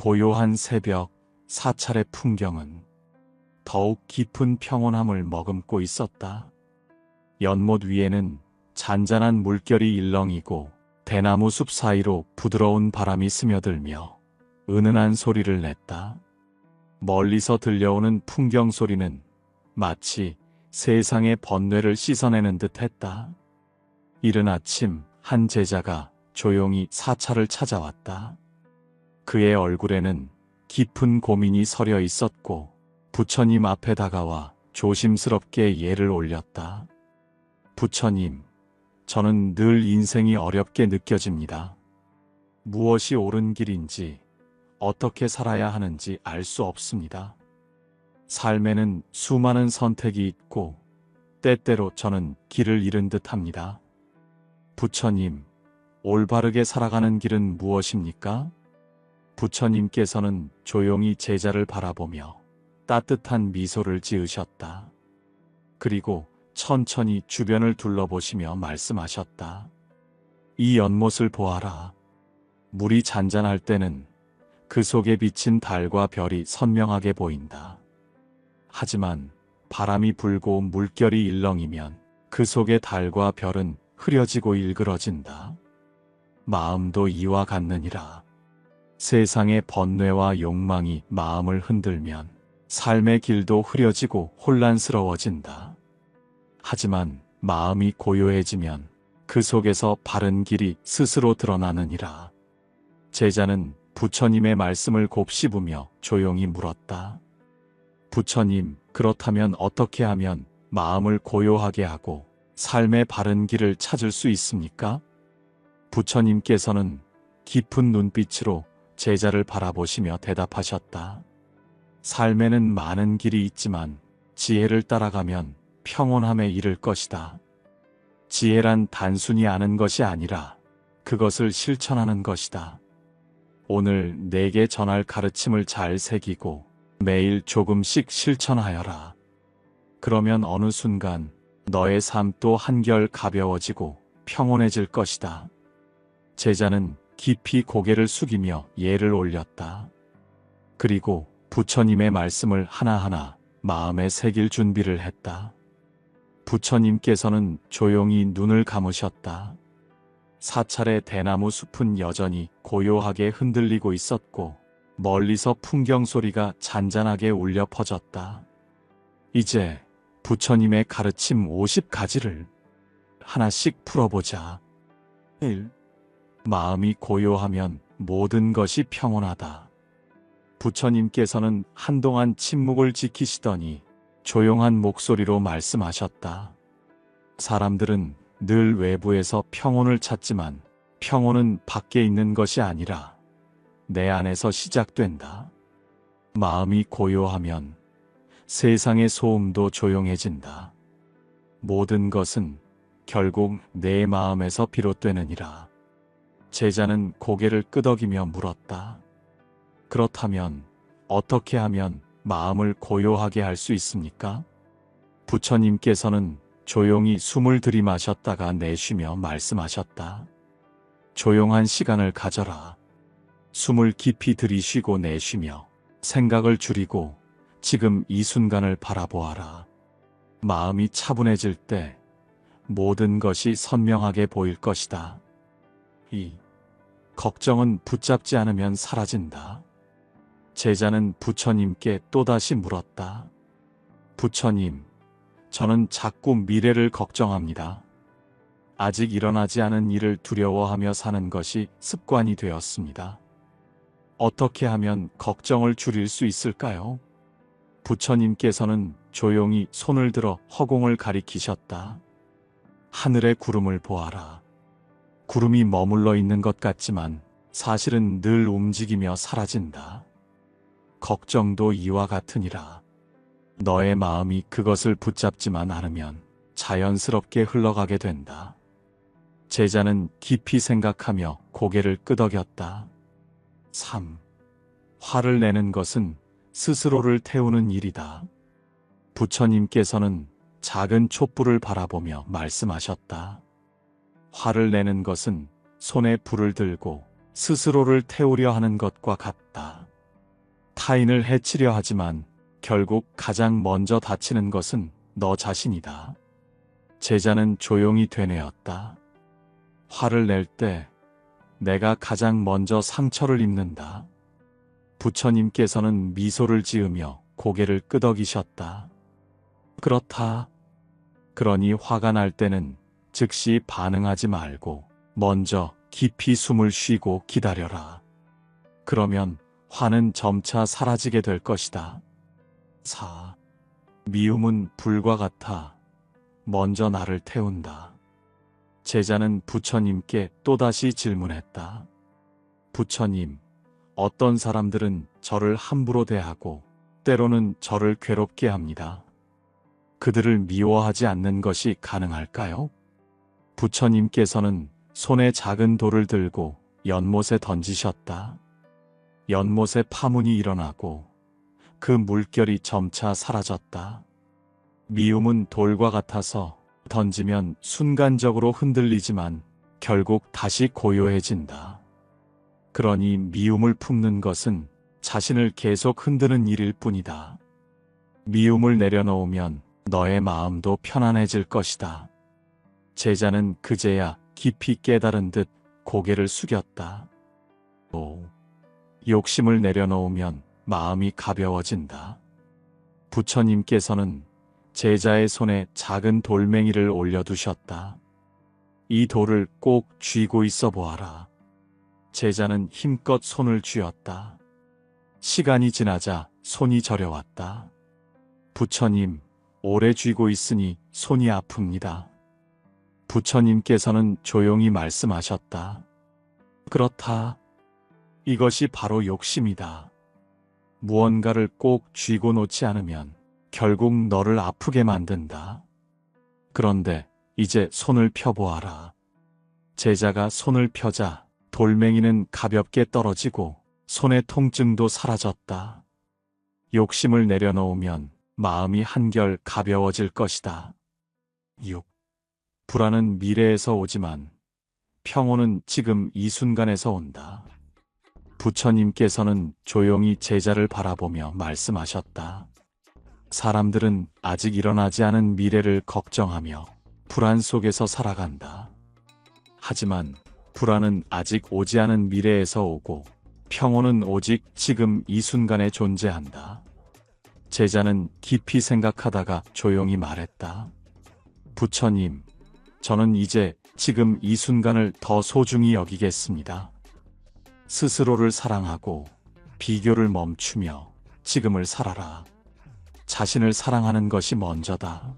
고요한 새벽, 사찰의 풍경은 더욱 깊은 평온함을 머금고 있었다. 연못 위에는 잔잔한 물결이 일렁이고 대나무 숲 사이로 부드러운 바람이 스며들며 은은한 소리를 냈다. 멀리서 들려오는 풍경 소리는 마치 세상의 번뇌를 씻어내는 듯 했다. 이른 아침 한 제자가 조용히 사찰을 찾아왔다. 그의 얼굴에는 깊은 고민이 서려 있었고 부처님 앞에 다가와 조심스럽게 예를 올렸다. 부처님, 저는 늘 인생이 어렵게 느껴집니다. 무엇이 옳은 길인지, 어떻게 살아야 하는지 알 수 없습니다. 삶에는 수많은 선택이 있고 때때로 저는 길을 잃은 듯 합니다. 부처님, 올바르게 살아가는 길은 무엇입니까? 부처님께서는 조용히 제자를 바라보며 따뜻한 미소를 지으셨다. 그리고 천천히 주변을 둘러보시며 말씀하셨다. 이 연못을 보아라. 물이 잔잔할 때는 그 속에 비친 달과 별이 선명하게 보인다. 하지만 바람이 불고 물결이 일렁이면 그 속의 달과 별은 흐려지고 일그러진다. 마음도 이와 같느니라. 세상의 번뇌와 욕망이 마음을 흔들면 삶의 길도 흐려지고 혼란스러워진다. 하지만 마음이 고요해지면 그 속에서 바른 길이 스스로 드러나느니라. 제자는 부처님의 말씀을 곱씹으며 조용히 물었다. 부처님, 그렇다면 어떻게 하면 마음을 고요하게 하고 삶의 바른 길을 찾을 수 있습니까? 부처님께서는 깊은 눈빛으로 제자를 바라보시며 대답하셨다. 삶에는 많은 길이 있지만 지혜를 따라가면 평온함에 이를 것이다. 지혜란 단순히 아는 것이 아니라 그것을 실천하는 것이다. 오늘 내게 전할 가르침을 잘 새기고 매일 조금씩 실천하여라. 그러면 어느 순간 너의 삶도 한결 가벼워지고 평온해질 것이다. 제자는 깊이 고개를 숙이며 예를 올렸다. 그리고 부처님의 말씀을 하나하나 마음에 새길 준비를 했다. 부처님께서는 조용히 눈을 감으셨다. 사찰의 대나무 숲은 여전히 고요하게 흔들리고 있었고 멀리서 풍경 소리가 잔잔하게 울려 퍼졌다. 이제 부처님의 가르침 50가지를 하나씩 풀어보자. 1. 마음이 고요하면 모든 것이 평온하다. 부처님께서는 한동안 침묵을 지키시더니 조용한 목소리로 말씀하셨다. 사람들은 늘 외부에서 평온을 찾지만 평온은 밖에 있는 것이 아니라 내 안에서 시작된다. 마음이 고요하면 세상의 소음도 조용해진다. 모든 것은 결국 내 마음에서 비롯되느니라. 제자는 고개를 끄덕이며 물었다. 그렇다면 어떻게 하면 마음을 고요하게 할 수 있습니까? 부처님께서는 조용히 숨을 들이마셨다가 내쉬며 말씀하셨다. 조용한 시간을 가져라. 숨을 깊이 들이쉬고 내쉬며 생각을 줄이고 지금 이 순간을 바라보아라. 마음이 차분해질 때 모든 것이 선명하게 보일 것이다. 2. 걱정은 붙잡지 않으면 사라진다. 제자는 부처님께 또다시 물었다. 부처님, 저는 자꾸 미래를 걱정합니다. 아직 일어나지 않은 일을 두려워하며 사는 것이 습관이 되었습니다. 어떻게 하면 걱정을 줄일 수 있을까요? 부처님께서는 조용히 손을 들어 허공을 가리키셨다. 하늘의 구름을 보아라. 구름이 머물러 있는 것 같지만 사실은 늘 움직이며 사라진다. 걱정도 이와 같으니라. 너의 마음이 그것을 붙잡지만 않으면 자연스럽게 흘러가게 된다. 제자는 깊이 생각하며 고개를 끄덕였다. 3. 화를 내는 것은 스스로를 태우는 일이다. 부처님께서는 작은 촛불을 바라보며 말씀하셨다. 화를 내는 것은 손에 불을 들고 스스로를 태우려 하는 것과 같다. 타인을 해치려 하지만 결국 가장 먼저 다치는 것은 너 자신이다. 제자는 조용히 되뇌었다. 화를 낼 때 내가 가장 먼저 상처를 입는다. 부처님께서는 미소를 지으며 고개를 끄덕이셨다. 그렇다. 그러니 화가 날 때는 즉시 반응하지 말고 먼저 깊이 숨을 쉬고 기다려라. 그러면 화는 점차 사라지게 될 것이다. 4. 미움은 불과 같아 먼저 나를 태운다. 제자는 부처님께 또다시 질문했다. 부처님, 어떤 사람들은 저를 함부로 대하고 때로는 저를 괴롭게 합니다. 그들을 미워하지 않는 것이 가능할까요? 부처님께서는 손에 작은 돌을 들고 연못에 던지셨다. 연못에 파문이 일어나고 그 물결이 점차 사라졌다. 미움은 돌과 같아서 던지면 순간적으로 흔들리지만 결국 다시 고요해진다. 그러니 미움을 품는 것은 자신을 계속 흔드는 일일 뿐이다. 미움을 내려놓으면 너의 마음도 편안해질 것이다. 제자는 그제야 깊이 깨달은 듯 고개를 숙였다. 5. 욕심을 내려놓으면 마음이 가벼워진다. 부처님께서는 제자의 손에 작은 돌멩이를 올려두셨다. 이 돌을 꼭 쥐고 있어 보아라. 제자는 힘껏 손을 쥐었다. 시간이 지나자 손이 저려왔다. 부처님, 오래 쥐고 있으니 손이 아픕니다. 부처님께서는 조용히 말씀하셨다. 그렇다. 이것이 바로 욕심이다. 무언가를 꼭 쥐고 놓지 않으면 결국 너를 아프게 만든다. 그런데 이제 손을 펴보아라. 제자가 손을 펴자 돌멩이는 가볍게 떨어지고 손의 통증도 사라졌다. 욕심을 내려놓으면 마음이 한결 가벼워질 것이다. 6. 불안은 미래에서 오지만 평온은 지금 이 순간에서 온다. 부처님께서는 조용히 제자를 바라보며 말씀하셨다. 사람들은 아직 일어나지 않은 미래를 걱정하며 불안 속에서 살아간다. 하지만 불안은 아직 오지 않은 미래에서 오고 평온은 오직 지금 이 순간에 존재한다. 제자는 깊이 생각하다가 조용히 말했다. 부처님, 저는 이제 지금 이 순간을 더 소중히 여기겠습니다. 스스로를 사랑하고 비교를 멈추며 지금을 살아라. 자신을 사랑하는 것이 먼저다.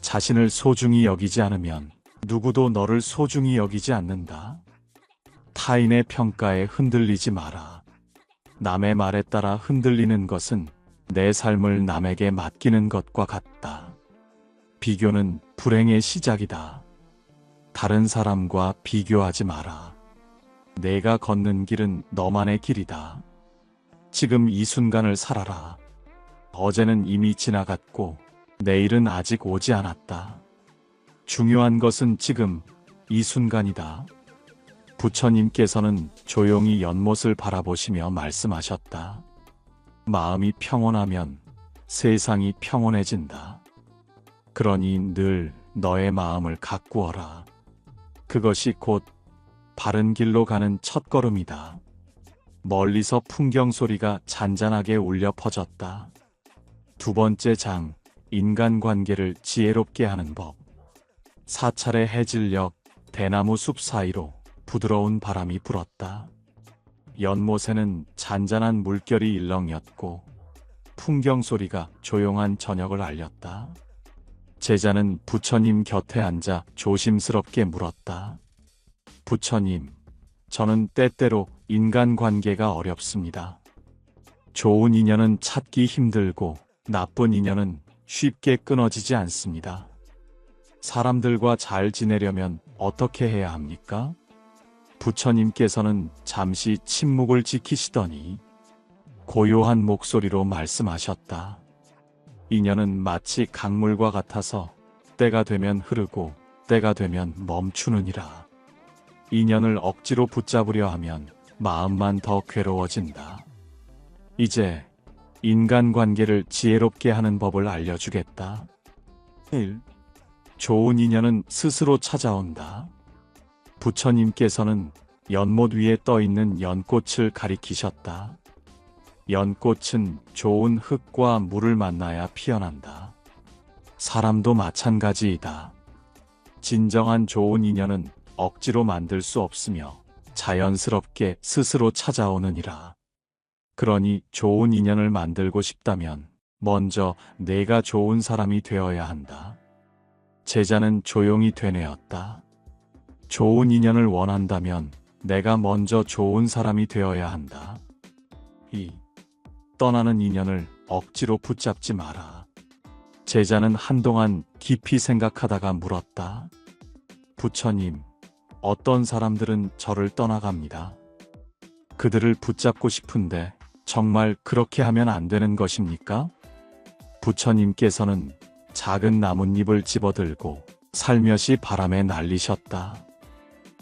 자신을 소중히 여기지 않으면 누구도 너를 소중히 여기지 않는다. 타인의 평가에 흔들리지 마라. 남의 말에 따라 흔들리는 것은 내 삶을 남에게 맡기는 것과 같다. 비교는 불행의 시작이다. 다른 사람과 비교하지 마라. 내가 걷는 길은 너만의 길이다. 지금 이 순간을 살아라. 어제는 이미 지나갔고 내일은 아직 오지 않았다. 중요한 것은 지금 이 순간이다. 부처님께서는 조용히 연못을 바라보시며 말씀하셨다. 마음이 평온하면 세상이 평온해진다. 그러니 늘 너의 마음을 가꾸어라. 그것이 곧 바른 길로 가는 첫걸음이다. 멀리서 풍경 소리가 잔잔하게 울려 퍼졌다. 두 번째 장, 인간관계를 지혜롭게 하는 법. 사찰의 해질녘 대나무 숲 사이로 부드러운 바람이 불었다. 연못에는 잔잔한 물결이 일렁였고 풍경 소리가 조용한 저녁을 알렸다. 제자는 부처님 곁에 앉아 조심스럽게 물었다. 부처님, 저는 때때로 인간관계가 어렵습니다. 좋은 인연은 찾기 힘들고 나쁜 인연은 쉽게 끊어지지 않습니다. 사람들과 잘 지내려면 어떻게 해야 합니까? 부처님께서는 잠시 침묵을 지키시더니 고요한 목소리로 말씀하셨다. 인연은 마치 강물과 같아서 때가 되면 흐르고 때가 되면 멈추느니라. 인연을 억지로 붙잡으려 하면 마음만 더 괴로워진다. 이제 인간관계를 지혜롭게 하는 법을 알려주겠다. 1. 좋은 인연은 스스로 찾아온다. 부처님께서는 연못 위에 떠있는 연꽃을 가리키셨다. 연꽃은 좋은 흙과 물을 만나야 피어난다. 사람도 마찬가지이다. 진정한 좋은 인연은 억지로 만들 수 없으며 자연스럽게 스스로 찾아오느니라. 그러니 좋은 인연을 만들고 싶다면 먼저 내가 좋은 사람이 되어야 한다. 제자는 조용히 되뇌었다. 좋은 인연을 원한다면 내가 먼저 좋은 사람이 되어야 한다. 2. 떠나는 인연을 억지로 붙잡지 마라. 제자는 한동안 깊이 생각하다가 물었다. 부처님, 어떤 사람들은 저를 떠나갑니다. 그들을 붙잡고 싶은데 정말 그렇게 하면 안 되는 것입니까? 부처님께서는 작은 나뭇잎을 집어들고 살며시 바람에 날리셨다.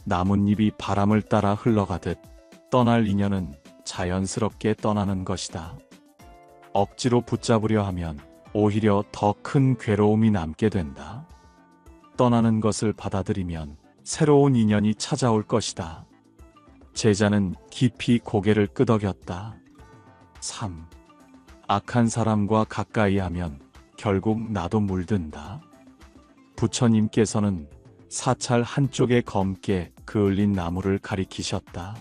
나뭇잎이 바람을 따라 흘러가듯 떠날 인연은 자연스럽게 떠나는 것이다. 억지로 붙잡으려 하면 오히려 더 큰 괴로움이 남게 된다. 떠나는 것을 받아들이면 새로운 인연이 찾아올 것이다. 제자는 깊이 고개를 끄덕였다. 3. 악한 사람과 가까이 하면 결국 나도 물든다. 부처님께서는 사찰 한쪽에 검게 그을린 나무를 가리키셨다.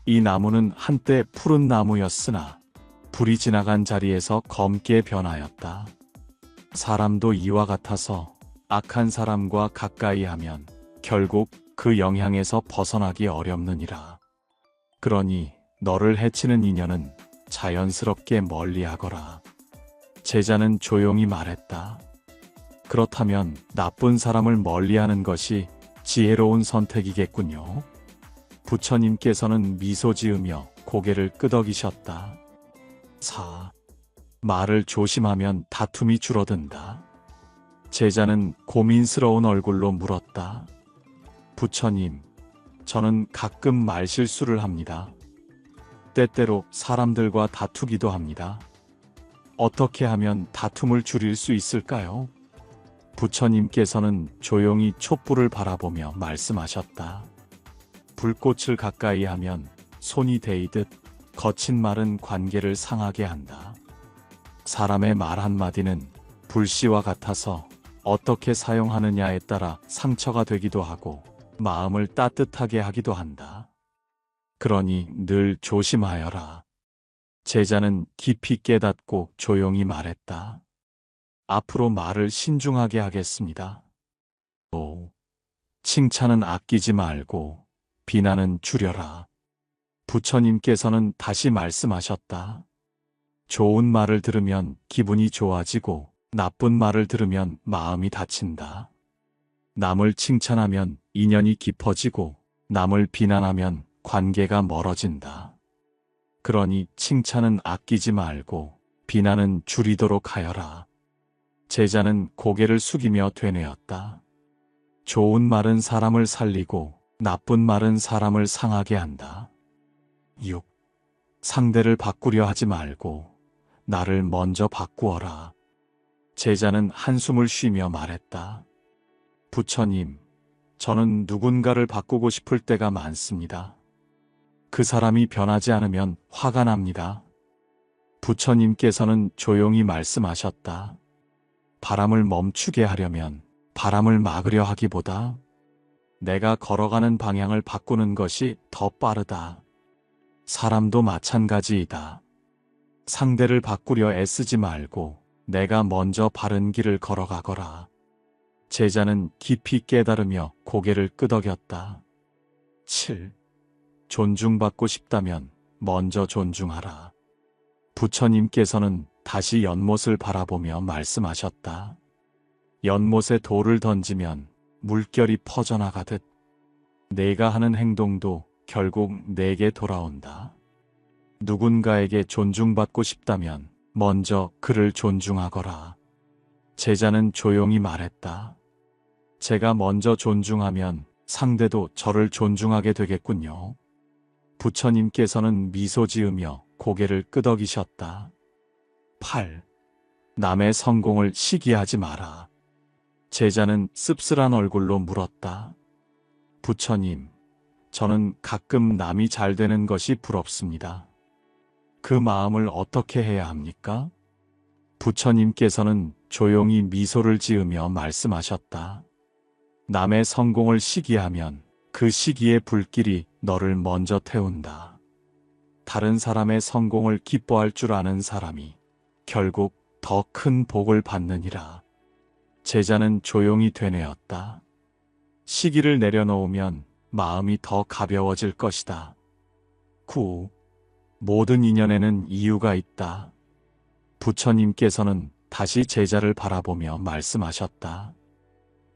이 나무는 한때 푸른 나무였으나 불이 지나간 자리에서 검게 변하였다. 사람도 이와 같아서 악한 사람과 가까이 하면 결국 그 영향에서 벗어나기 어렵느니라. 그러니 너를 해치는 인연은 자연스럽게 멀리하거라. 제자는 조용히 말했다. 그렇다면 나쁜 사람을 멀리하는 것이 지혜로운 선택이겠군요. 부처님께서는 미소 지으며 고개를 끄덕이셨다. 4. 말을 조심하면 다툼이 줄어든다. 제자는 고민스러운 얼굴로 물었다. 부처님, 저는 가끔 말실수를 합니다. 때때로 사람들과 다투기도 합니다. 어떻게 하면 다툼을 줄일 수 있을까요? 부처님께서는 조용히 촛불을 바라보며 말씀하셨다. 불꽃을 가까이 하면 손이 데이듯 거친 말은 관계를 상하게 한다. 사람의 말 한마디는 불씨와 같아서 어떻게 사용하느냐에 따라 상처가 되기도 하고 마음을 따뜻하게 하기도 한다. 그러니 늘 조심하여라. 제자는 깊이 깨닫고 조용히 말했다. 앞으로 말을 신중하게 하겠습니다. 5. 칭찬은 아끼지 말고 비난은 줄여라. 부처님께서는 다시 말씀하셨다. 좋은 말을 들으면 기분이 좋아지고 나쁜 말을 들으면 마음이 다친다. 남을 칭찬하면 인연이 깊어지고 남을 비난하면 관계가 멀어진다. 그러니 칭찬은 아끼지 말고 비난은 줄이도록 하여라. 제자는 고개를 숙이며 되뇌었다. 좋은 말은 사람을 살리고 나쁜 말은 사람을 상하게 한다. 6. 상대를 바꾸려 하지 말고 나를 먼저 바꾸어라. 제자는 한숨을 쉬며 말했다. 부처님, 저는 누군가를 바꾸고 싶을 때가 많습니다. 그 사람이 변하지 않으면 화가 납니다. 부처님께서는 조용히 말씀하셨다. 바람을 멈추게 하려면 바람을 막으려 하기보다 내가 걸어가는 방향을 바꾸는 것이 더 빠르다. 사람도 마찬가지이다. 상대를 바꾸려 애쓰지 말고 내가 먼저 바른 길을 걸어가거라. 제자는 깊이 깨달으며 고개를 끄덕였다. 7. 존중받고 싶다면 먼저 존중하라. 부처님께서는 다시 연못을 바라보며 말씀하셨다. 연못에 돌을 던지면 물결이 퍼져나가듯 내가 하는 행동도 결국 내게 돌아온다. 누군가에게 존중받고 싶다면 먼저 그를 존중하거라. 제자는 조용히 말했다. 제가 먼저 존중하면 상대도 저를 존중하게 되겠군요. 부처님께서는 미소 지으며 고개를 끄덕이셨다. 8. 남의 성공을 시기하지 마라. 제자는 씁쓸한 얼굴로 물었다. 부처님, 저는 가끔 남이 잘 되는 것이 부럽습니다. 그 마음을 어떻게 해야 합니까? 부처님께서는 조용히 미소를 지으며 말씀하셨다. 남의 성공을 시기하면 그 시기의 불길이 너를 먼저 태운다. 다른 사람의 성공을 기뻐할 줄 아는 사람이 결국 더 큰 복을 받느니라. 제자는 조용히 되뇌었다. 시기를 내려놓으면 마음이 더 가벼워질 것이다. 9. 모든 인연에는 이유가 있다. 부처님께서는 다시 제자를 바라보며 말씀하셨다.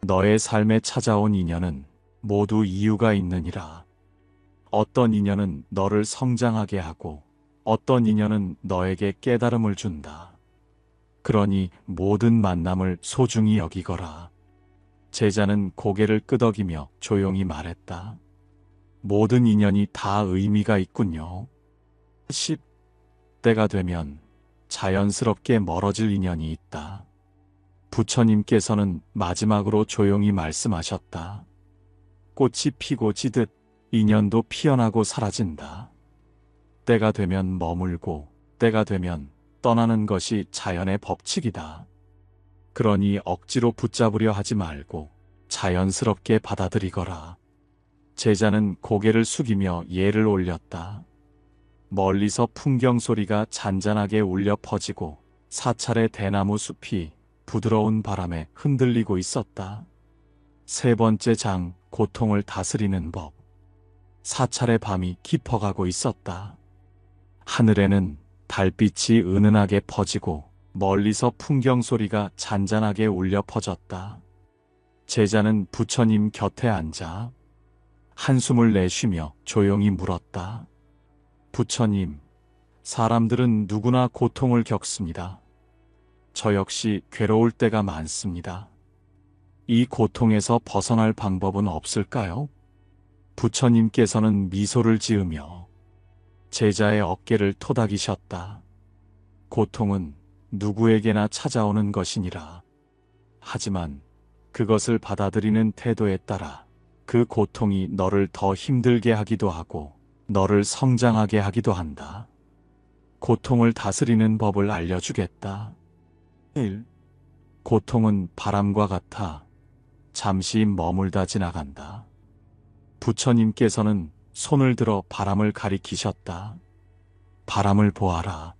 너의 삶에 찾아온 인연은 모두 이유가 있느니라. 어떤 인연은 너를 성장하게 하고 어떤 인연은 너에게 깨달음을 준다. 그러니 모든 만남을 소중히 여기거라. 제자는 고개를 끄덕이며 조용히 말했다. 모든 인연이 다 의미가 있군요. 10. 때가 되면 자연스럽게 멀어질 인연이 있다. 부처님께서는 마지막으로 조용히 말씀하셨다. 꽃이 피고 지듯 인연도 피어나고 사라진다. 때가 되면 머물고 때가 되면 떠나는 것이 자연의 법칙이다. 그러니 억지로 붙잡으려 하지 말고 자연스럽게 받아들이거라. 제자는 고개를 숙이며 예를 올렸다. 멀리서 풍경 소리가 잔잔하게 울려 퍼지고 사찰의 대나무 숲이 부드러운 바람에 흔들리고 있었다. 세 번째 장, 고통을 다스리는 법. 사찰의 밤이 깊어가고 있었다. 하늘에는 달빛이 은은하게 퍼지고 멀리서 풍경 소리가 잔잔하게 울려 퍼졌다. 제자는 부처님 곁에 앉아 한숨을 내쉬며 조용히 물었다. 부처님, 사람들은 누구나 고통을 겪습니다. 저 역시 괴로울 때가 많습니다. 이 고통에서 벗어날 방법은 없을까요? 부처님께서는 미소를 지으며 제자의 어깨를 토닥이셨다. 고통은 누구에게나 찾아오는 것이니라. 하지만 그것을 받아들이는 태도에 따라 그 고통이 너를 더 힘들게 하기도 하고 너를 성장하게 하기도 한다. 고통을 다스리는 법을 알려주겠다. 1. 고통은 바람과 같아 잠시 머물다 지나간다. 부처님께서는 손을 들어 바람을 가리키셨다. 바람을 보아라.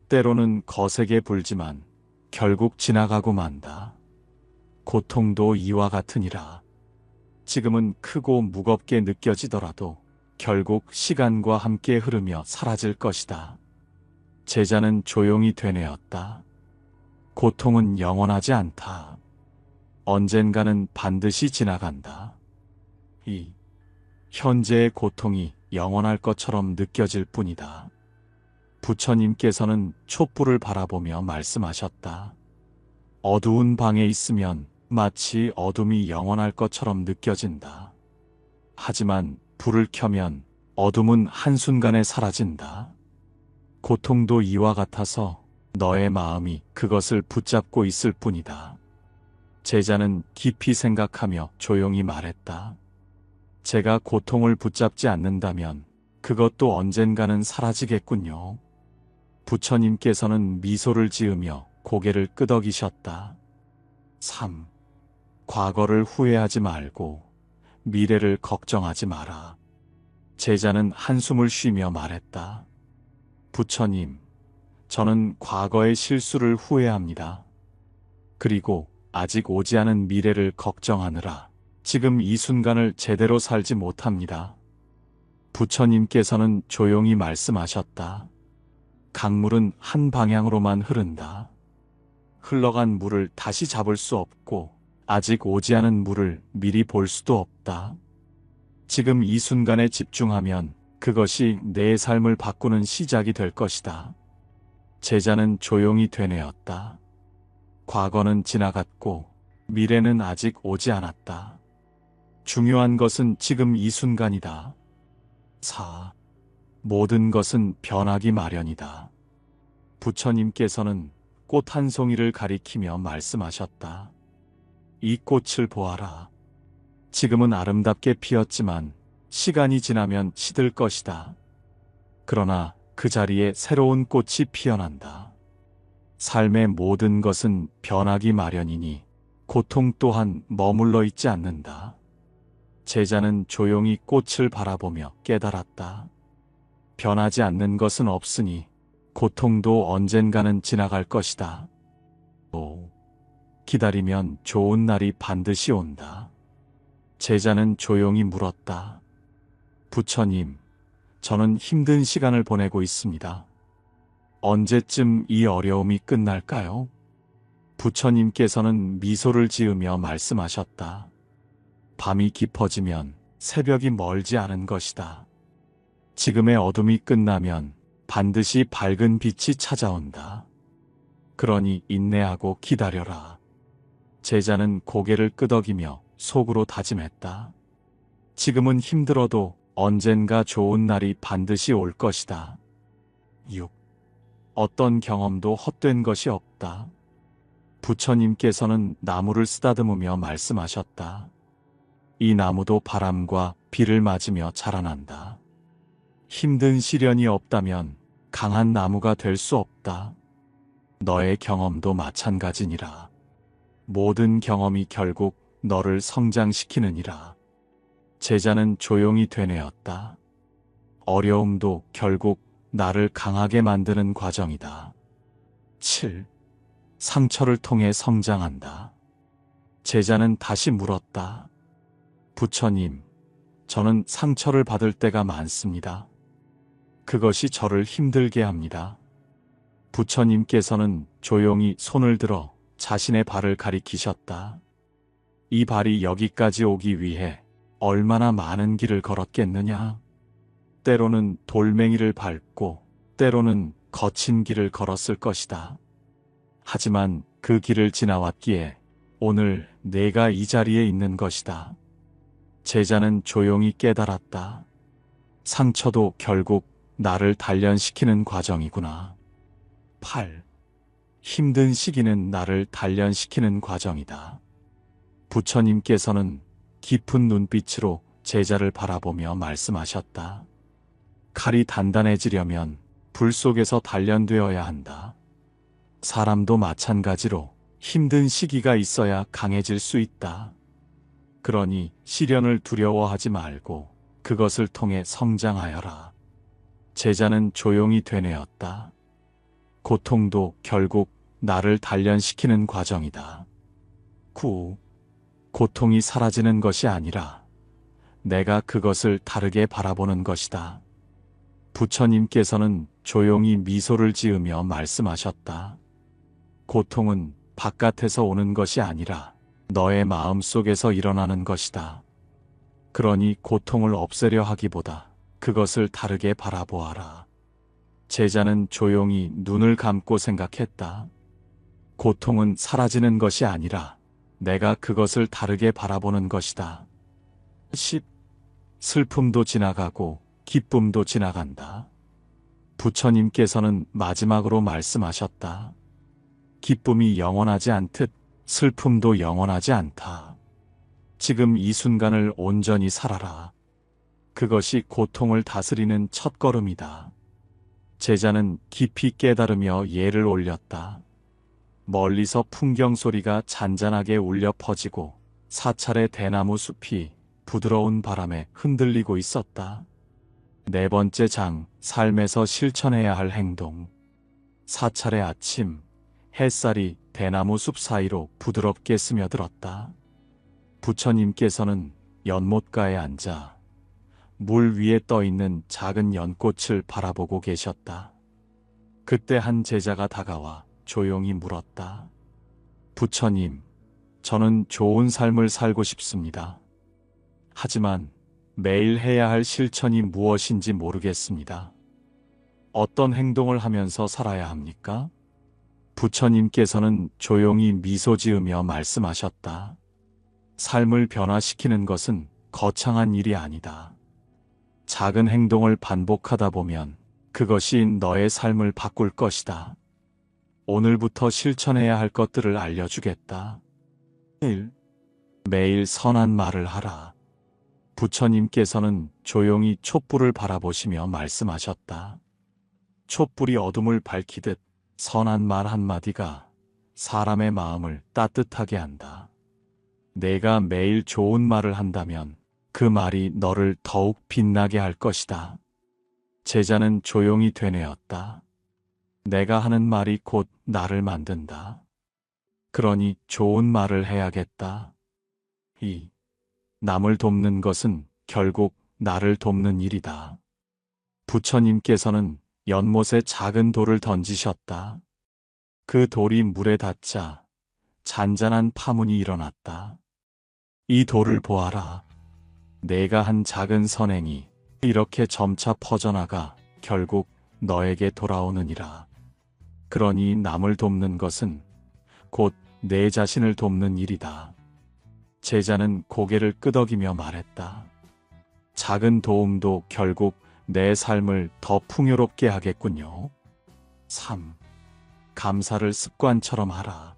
때로는 거세게 불지만 결국 지나가고 만다. 고통도 이와 같으니라. 지금은 크고 무겁게 느껴지더라도 결국 시간과 함께 흐르며 사라질 것이다. 제자는 조용히 되뇌었다. 고통은 영원하지 않다. 언젠가는 반드시 지나간다. 2. 현재의 고통이 영원할 것처럼 느껴질 뿐이다. 부처님께서는 촛불을 바라보며 말씀하셨다. 어두운 방에 있으면 마치 어둠이 영원할 것처럼 느껴진다. 하지만 불을 켜면 어둠은 한순간에 사라진다. 고통도 이와 같아서 너의 마음이 그것을 붙잡고 있을 뿐이다. 제자는 깊이 생각하며 조용히 말했다. 제가 고통을 붙잡지 않는다면 그것도 언젠가는 사라지겠군요. 부처님께서는 미소를 지으며 고개를 끄덕이셨다. 3. 과거를 후회하지 말고 미래를 걱정하지 마라. 제자는 한숨을 쉬며 말했다. 부처님, 저는 과거의 실수를 후회합니다. 그리고 아직 오지 않은 미래를 걱정하느라 지금 이 순간을 제대로 살지 못합니다. 부처님께서는 조용히 말씀하셨다. 강물은 한 방향으로만 흐른다. 흘러간 물을 다시 잡을 수 없고 아직 오지 않은 물을 미리 볼 수도 없다. 지금 이 순간에 집중하면 그것이 내 삶을 바꾸는 시작이 될 것이다. 제자는 조용히 되뇌었다. 과거는 지나갔고 미래는 아직 오지 않았다. 중요한 것은 지금 이 순간이다. 4. 모든 것은 변하기 마련이다. 부처님께서는 꽃 한 송이를 가리키며 말씀하셨다. 이 꽃을 보아라. 지금은 아름답게 피었지만 시간이 지나면 시들 것이다. 그러나 그 자리에 새로운 꽃이 피어난다. 삶의 모든 것은 변하기 마련이니 고통 또한 머물러 있지 않는다. 제자는 조용히 꽃을 바라보며 깨달았다. 변하지 않는 것은 없으니 고통도 언젠가는 지나갈 것이다. 또 기다리면 좋은 날이 반드시 온다. 제자는 조용히 물었다. 부처님, 저는 힘든 시간을 보내고 있습니다. 언제쯤 이 어려움이 끝날까요? 부처님께서는 미소를 지으며 말씀하셨다. 밤이 깊어지면 새벽이 멀지 않은 것이다. 지금의 어둠이 끝나면 반드시 밝은 빛이 찾아온다. 그러니 인내하고 기다려라. 제자는 고개를 끄덕이며 속으로 다짐했다. 지금은 힘들어도 언젠가 좋은 날이 반드시 올 것이다. 6. 어떤 경험도 헛된 것이 없다. 부처님께서는 나무를 쓰다듬으며 말씀하셨다. 이 나무도 바람과 비를 맞으며 자라난다. 힘든 시련이 없다면 강한 나무가 될 수 없다. 너의 경험도 마찬가지니라. 모든 경험이 결국 너를 성장시키느니라. 제자는 조용히 되뇌었다. 어려움도 결국 나를 강하게 만드는 과정이다. 7. 상처를 통해 성장한다. 제자는 다시 물었다. 부처님, 저는 상처를 받을 때가 많습니다. 그것이 저를 힘들게 합니다. 부처님께서는 조용히 손을 들어 자신의 발을 가리키셨다. 이 발이 여기까지 오기 위해 얼마나 많은 길을 걸었겠느냐? 때로는 돌멩이를 밟고 때로는 거친 길을 걸었을 것이다. 하지만 그 길을 지나왔기에 오늘 내가 이 자리에 있는 것이다. 제자는 조용히 깨달았다. 상처도 결국 나를 단련시키는 과정이구나. 8. 힘든 시기는 나를 단련시키는 과정이다. 부처님께서는 깊은 눈빛으로 제자를 바라보며 말씀하셨다. 칼이 단단해지려면 불 속에서 단련되어야 한다. 사람도 마찬가지로 힘든 시기가 있어야 강해질 수 있다. 그러니 시련을 두려워하지 말고 그것을 통해 성장하여라. 제자는 조용히 되뇌었다. 고통도 결국 나를 단련시키는 과정이다. 9. 고통이 사라지는 것이 아니라 내가 그것을 다르게 바라보는 것이다. 부처님께서는 조용히 미소를 지으며 말씀하셨다. 고통은 바깥에서 오는 것이 아니라 너의 마음 속에서 일어나는 것이다. 그러니 고통을 없애려 하기보다 그것을 다르게 바라보아라. 제자는 조용히 눈을 감고 생각했다. 고통은 사라지는 것이 아니라 내가 그것을 다르게 바라보는 것이다. 10. 슬픔도 지나가고 기쁨도 지나간다. 부처님께서는 마지막으로 말씀하셨다. 기쁨이 영원하지 않듯 슬픔도 영원하지 않다. 지금 이 순간을 온전히 살아라. 그것이 고통을 다스리는 첫걸음이다. 제자는 깊이 깨달으며 예를 올렸다. 멀리서 풍경 소리가 잔잔하게 울려 퍼지고 사찰의 대나무 숲이 부드러운 바람에 흔들리고 있었다. 네 번째 장, 삶에서 실천해야 할 행동. 사찰의 아침, 햇살이 대나무 숲 사이로 부드럽게 스며들었다. 부처님께서는 연못가에 앉아 물 위에 떠있는 작은 연꽃을 바라보고 계셨다. 그때 한 제자가 다가와 조용히 물었다. 부처님, 저는 좋은 삶을 살고 싶습니다. 하지만 매일 해야 할 실천이 무엇인지 모르겠습니다. 어떤 행동을 하면서 살아야 합니까? 부처님께서는 조용히 미소 지으며 말씀하셨다. 삶을 변화시키는 것은 거창한 일이 아니다. 작은 행동을 반복하다 보면 그것이 너의 삶을 바꿀 것이다. 오늘부터 실천해야 할 것들을 알려주겠다. 1. 매일 선한 말을 하라. 부처님께서는 조용히 촛불을 바라보시며 말씀하셨다. 촛불이 어둠을 밝히듯 선한 말 한마디가 사람의 마음을 따뜻하게 한다. 내가 매일 좋은 말을 한다면 그 말이 너를 더욱 빛나게 할 것이다. 제자는 조용히 되뇌었다. 내가 하는 말이 곧 나를 만든다. 그러니 좋은 말을 해야겠다. 2. 남을 돕는 것은 결국 나를 돕는 일이다. 부처님께서는 연못에 작은 돌을 던지셨다. 그 돌이 물에 닿자 잔잔한 파문이 일어났다. 이 돌을 보아라. 내가 한 작은 선행이 이렇게 점차 퍼져나가 결국 너에게 돌아오느니라. 그러니 남을 돕는 것은 곧 내 자신을 돕는 일이다. 제자는 고개를 끄덕이며 말했다. 작은 도움도 결국 내 삶을 더 풍요롭게 하겠군요. 3. 감사를 습관처럼 하라.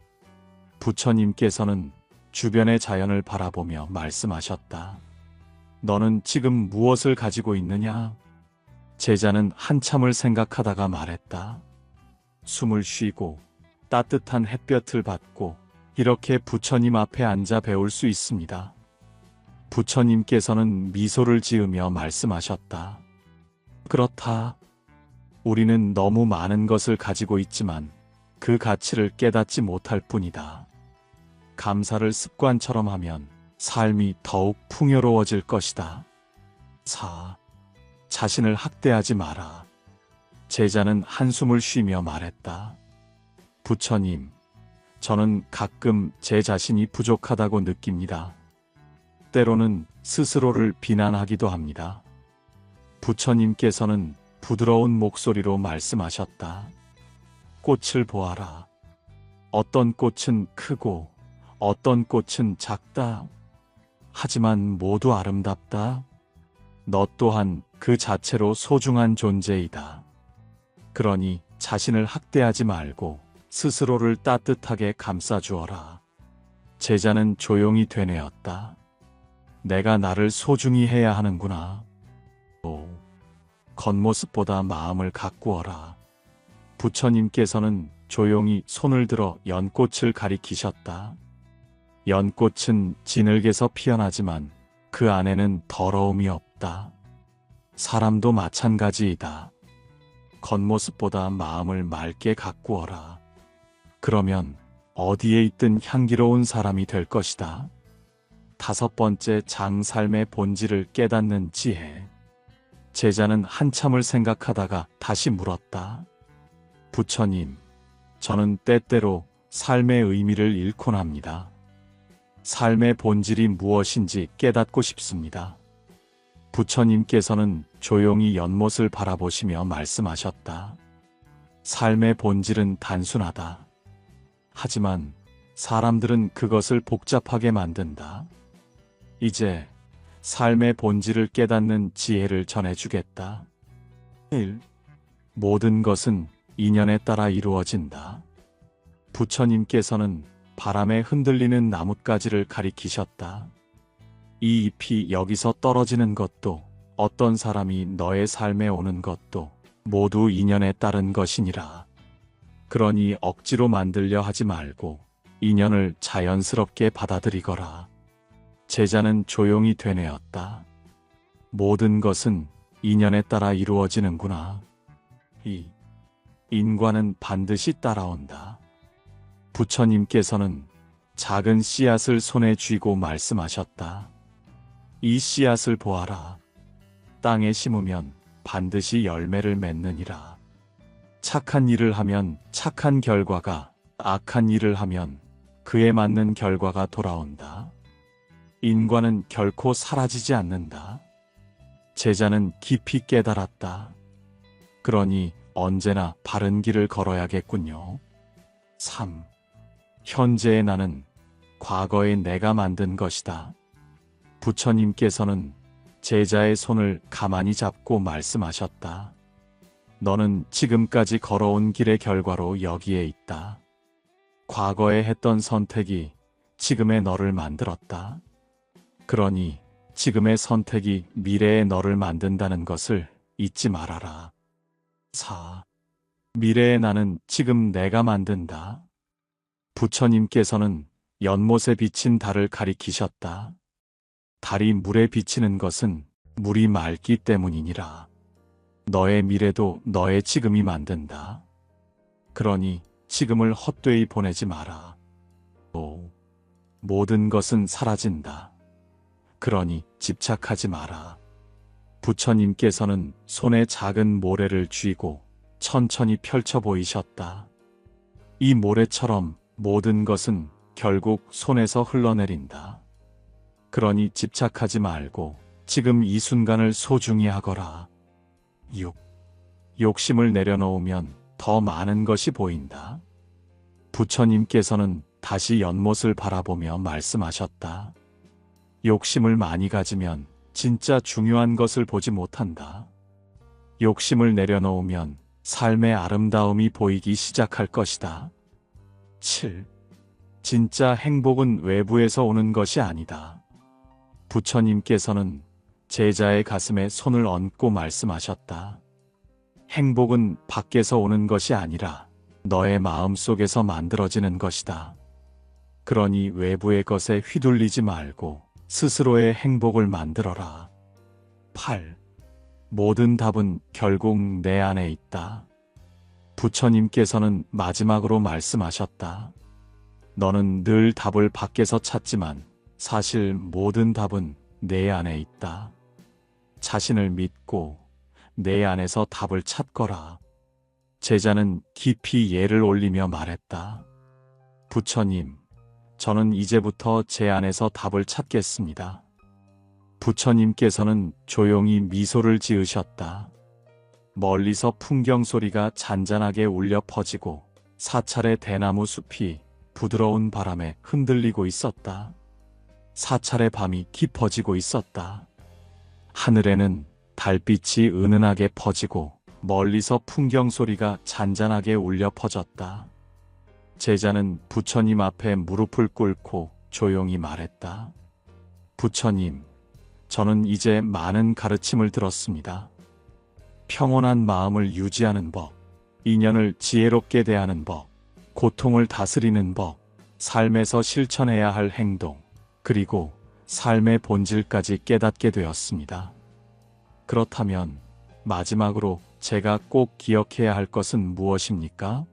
부처님께서는 주변의 자연을 바라보며 말씀하셨다. 너는 지금 무엇을 가지고 있느냐? 제자는 한참을 생각하다가 말했다. 숨을 쉬고 따뜻한 햇볕을 받고 이렇게 부처님 앞에 앉아 배울 수 있습니다. 부처님께서는 미소를 지으며 말씀하셨다. 그렇다. 우리는 너무 많은 것을 가지고 있지만 그 가치를 깨닫지 못할 뿐이다. 감사를 습관처럼 하면 삶이 더욱 풍요로워질 것이다. 4. 자신을 학대하지 마라. 제자는 한숨을 쉬며 말했다. 부처님, 저는 가끔 제 자신이 부족하다고 느낍니다. 때로는 스스로를 비난하기도 합니다. 부처님께서는 부드러운 목소리로 말씀하셨다. 꽃을 보아라. 어떤 꽃은 크고 어떤 꽃은 작다. 하지만 모두 아름답다. 너 또한 그 자체로 소중한 존재이다. 그러니 자신을 학대하지 말고 스스로를 따뜻하게 감싸주어라. 제자는 조용히 되뇌었다. 내가 나를 소중히 해야 하는구나. 또 겉모습보다 마음을 가꾸어라. 부처님께서는 조용히 손을 들어 연꽃을 가리키셨다. 연꽃은 진흙에서 피어나지만 그 안에는 더러움이 없다. 사람도 마찬가지이다. 겉모습보다 마음을 맑게 가꾸어라. 그러면 어디에 있든 향기로운 사람이 될 것이다. 5번째 장 삶의 본질을 깨닫는 지혜. 제자는 한참을 생각하다가 다시 물었다. 부처님, 저는 때때로 삶의 의미를 잃곤 합니다. 삶의 본질이 무엇인지 깨닫고 싶습니다. 부처님께서는 조용히 연못을 바라보시며 말씀하셨다. 삶의 본질은 단순하다. 하지만 사람들은 그것을 복잡하게 만든다. 이제 삶의 본질을 깨닫는 지혜를 전해주겠다. 1. 모든 것은 인연에 따라 이루어진다. 부처님께서는 바람에 흔들리는 나뭇가지를 가리키셨다. 이 잎이 여기서 떨어지는 것도 어떤 사람이 너의 삶에 오는 것도 모두 인연에 따른 것이니라. 그러니 억지로 만들려 하지 말고 인연을 자연스럽게 받아들이거라. 제자는 조용히 되뇌었다. 모든 것은 인연에 따라 이루어지는구나. 2. 인과는 반드시 따라온다. 부처님께서는 작은 씨앗을 손에 쥐고 말씀하셨다. 이 씨앗을 보아라. 땅에 심으면 반드시 열매를 맺느니라. 착한 일을 하면 착한 결과가, 악한 일을 하면 그에 맞는 결과가 돌아온다. 인과는 결코 사라지지 않는다. 제자는 깊이 깨달았다. 그러니 언제나 바른 길을 걸어야겠군요. 3. 현재의 나는 과거의 내가 만든 것이다. 부처님께서는 제자의 손을 가만히 잡고 말씀하셨다. 너는 지금까지 걸어온 길의 결과로 여기에 있다. 과거에 했던 선택이 지금의 너를 만들었다. 그러니 지금의 선택이 미래의 너를 만든다는 것을 잊지 말아라. 4. 미래의 나는 지금 내가 만든다. 부처님께서는 연못에 비친 달을 가리키셨다. 달이 물에 비치는 것은 물이 맑기 때문이니라. 너의 미래도 너의 지금이 만든다. 그러니 지금을 헛되이 보내지 마라. 5. 모든 것은 사라진다. 그러니 집착하지 마라. 부처님께서는 손에 작은 모래를 쥐고 천천히 펼쳐 보이셨다. 이 모래처럼 모든 것은 결국 손에서 흘러내린다. 그러니 집착하지 말고 지금 이 순간을 소중히 하거라. 6. 욕심을 내려놓으면 더 많은 것이 보인다. 부처님께서는 다시 연못을 바라보며 말씀하셨다. 욕심을 많이 가지면 진짜 중요한 것을 보지 못한다. 욕심을 내려놓으면 삶의 아름다움이 보이기 시작할 것이다. 7. 진짜 행복은 외부에서 오는 것이 아니다. 부처님께서는 제자의 가슴에 손을 얹고 말씀하셨다. 행복은 밖에서 오는 것이 아니라 너의 마음 속에서 만들어지는 것이다. 그러니 외부의 것에 휘둘리지 말고 스스로의 행복을 만들어라. 8. 모든 답은 결국 내 안에 있다. 부처님께서는 마지막으로 말씀하셨다. 너는 늘 답을 밖에서 찾지만 사실 모든 답은 내 안에 있다. 자신을 믿고 내 안에서 답을 찾거라. 제자는 깊이 예를 올리며 말했다. 부처님, 저는 이제부터 제 안에서 답을 찾겠습니다. 부처님께서는 조용히 미소를 지으셨다. 멀리서 풍경 소리가 잔잔하게 울려 퍼지고 사찰의 대나무 숲이 부드러운 바람에 흔들리고 있었다. 사찰의 밤이 깊어지고 있었다. 하늘에는 달빛이 은은하게 퍼지고 멀리서 풍경 소리가 잔잔하게 울려 퍼졌다. 제자는 부처님 앞에 무릎을 꿇고 조용히 말했다. 부처님, 저는 이제 많은 가르침을 들었습니다. 평온한 마음을 유지하는 법, 인연을 지혜롭게 대하는 법, 고통을 다스리는 법, 삶에서 실천해야 할 행동, 그리고 삶의 본질까지 깨닫게 되었습니다. 그렇다면 마지막으로 제가 꼭 기억해야 할 것은 무엇입니까?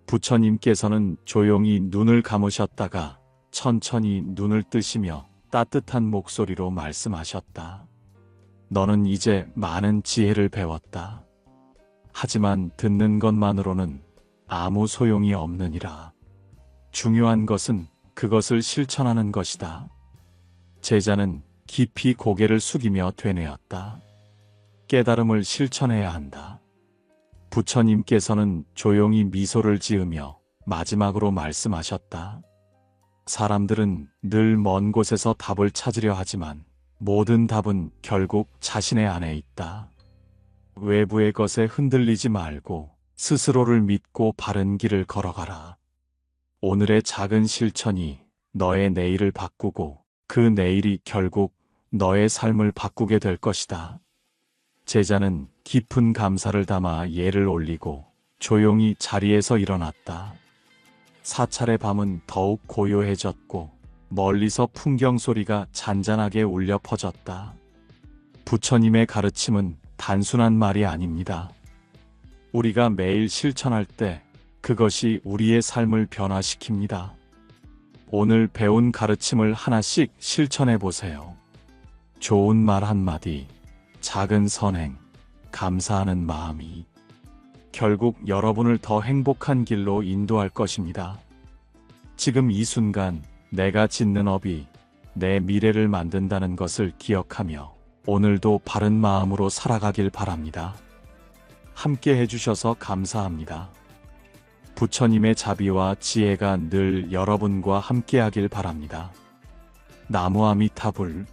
부처님께서는 조용히 눈을 감으셨다가 천천히 눈을 뜨시며 따뜻한 목소리로 말씀하셨다. 너는 이제 많은 지혜를 배웠다. 하지만 듣는 것만으로는 아무 소용이 없느니라. 중요한 것은 그것을 실천하는 것이다. 제자는 깊이 고개를 숙이며 되뇌었다. 깨달음을 실천해야 한다. 부처님께서는 조용히 미소를 지으며 마지막으로 말씀하셨다. 사람들은 늘 먼 곳에서 답을 찾으려 하지만 모든 답은 결국 자신의 안에 있다. 외부의 것에 흔들리지 말고 스스로를 믿고 바른 길을 걸어가라. 오늘의 작은 실천이 너의 내일을 바꾸고 그 내일이 결국 너의 삶을 바꾸게 될 것이다. 제자는 깊은 감사를 담아 예를 올리고 조용히 자리에서 일어났다. 사찰의 밤은 더욱 고요해졌고 멀리서 풍경 소리가 잔잔하게 울려 퍼졌다. 부처님의 가르침은 단순한 말이 아닙니다. 우리가 매일 실천할 때 그것이 우리의 삶을 변화시킵니다. 오늘 배운 가르침을 하나씩 실천해 보세요. 좋은 말 한마디, 작은 선행, 감사하는 마음이 결국 여러분을 더 행복한 길로 인도할 것입니다. 지금 이 순간 내가 짓는 업이 내 미래를 만든다는 것을 기억하며 오늘도 바른 마음으로 살아가길 바랍니다. 함께 해주셔서 감사합니다. 부처님의 자비와 지혜가 늘 여러분과 함께하길 바랍니다. 나무 아미타불.